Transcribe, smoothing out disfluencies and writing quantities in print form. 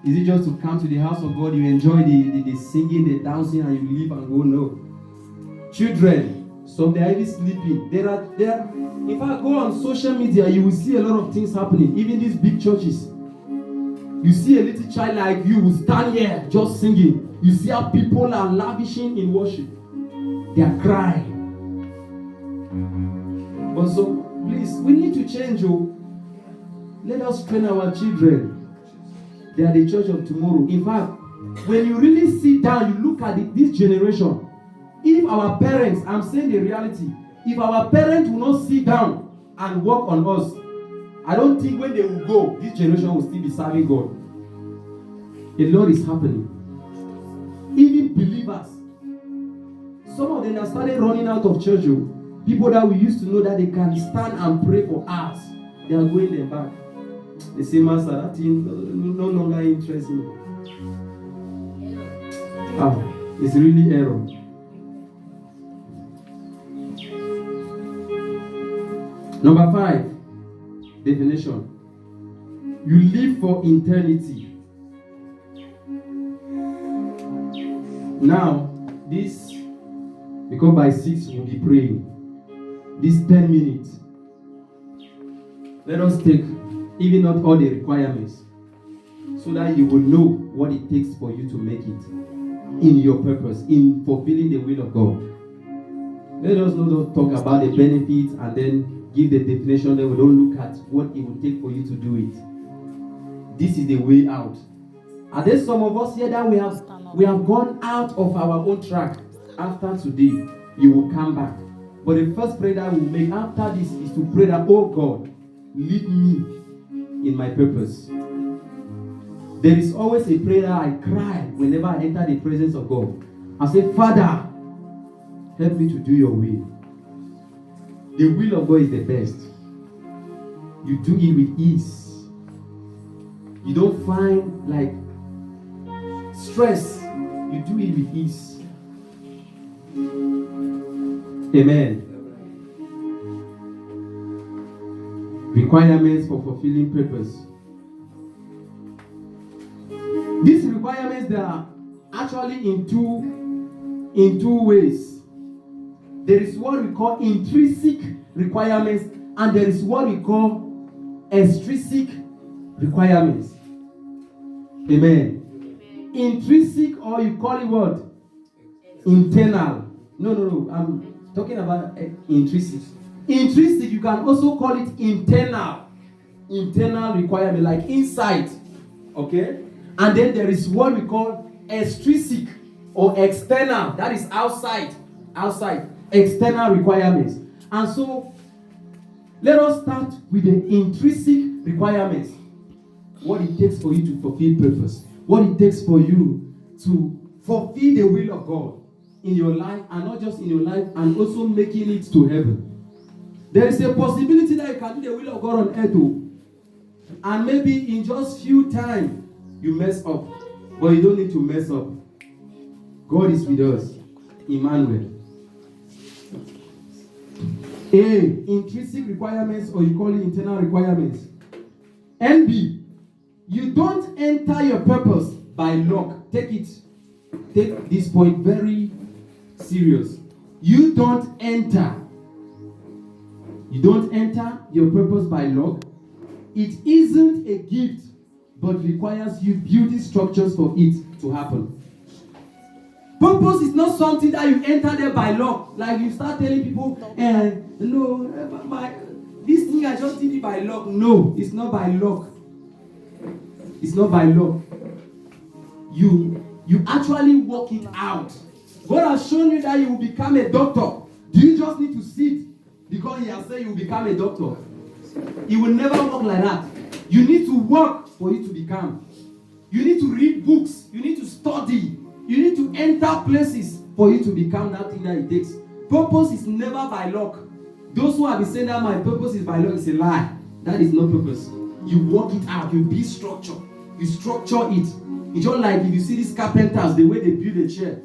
Is it just to come to the house of God, you enjoy the singing, the dancing, and you leave and go? No. Children, some they are even sleeping. There are. If I go on social media, you will see a lot of things happening. Even these big churches. You see a little child like you will stand here just singing. You see how people are lavishing in worship. They are crying. But so, please, we need to change. Oh. Let us train our children. They are the church of tomorrow. In fact, when you really sit down, you look at this generation. If our parents, I'm saying the reality, if our parents will not sit down and work on us, I don't think when they will go, this generation will still be serving God. A lot is happening. Even believers, some of them have started running out of church. People that we used to know that they can stand and pray for hours, they are going them back. They say, Master, that thing no longer interests me. It's really error. Number 5, definition. You live for eternity. Now, this, because by 6 we'll be praying. This 10 minutes. Let us take even not all the requirements, so that you will know what it takes for you to make it in your purpose, in fulfilling the will of God. Let us not talk about the benefits and then give the definition, then we don't look at what it will take for you to do it. This is the way out. Are there some of us here that we have gone out of our own track? After today, you will come back. But the first prayer that we will make after this is to pray that, oh God, lead me in my purpose. There is always a prayer that I cry whenever I enter the presence of God. I say, Father, help me to do your will. The will of God is the best. You do it with ease. You don't find like stress. You do it with ease. Amen. Requirements for fulfilling purpose. These requirements, they are actually in two ways. There is what we call intrinsic requirements, and there is what we call extrinsic requirements. Amen. Intrinsic, or you call it what? Internal. No. I'm talking about intrinsic. Intrinsic, you can also call it internal. Internal requirement, like inside. Okay? And then there is what we call extrinsic or external. That is outside. External requirements. And so, let us start with the intrinsic requirements. What it takes for you to fulfill purpose. What it takes for you to fulfill the will of God in your life, and not just in your life, and also making it to heaven. There is a possibility that you can do the will of God on earth too. And maybe in just few time, you mess up. But you don't need to mess up. God is with us. Emmanuel. A, intrinsic requirements, or you call it internal requirements. And B, you don't enter your purpose by luck. Take this point very serious. You don't enter your purpose by luck. It isn't a gift, but requires you building structures for it to happen. Purpose is not something that you enter there by luck. Like you start telling people, this thing I just did it by luck. No, it's not by luck. It's not by luck. You actually work it out. God has shown you that you will become a doctor. Do you just need to sit because He has said you will become a doctor? It will never work like that. You need to work for you to become. You need to read books. You need to study. You need to enter places for you to become that thing that it takes. Purpose is never by luck. Those who have been saying that my purpose is by luck, it's a lie. That is not purpose. You work it out. You build structure. You structure it. It's just like if you see these carpenters, the way they build a chair.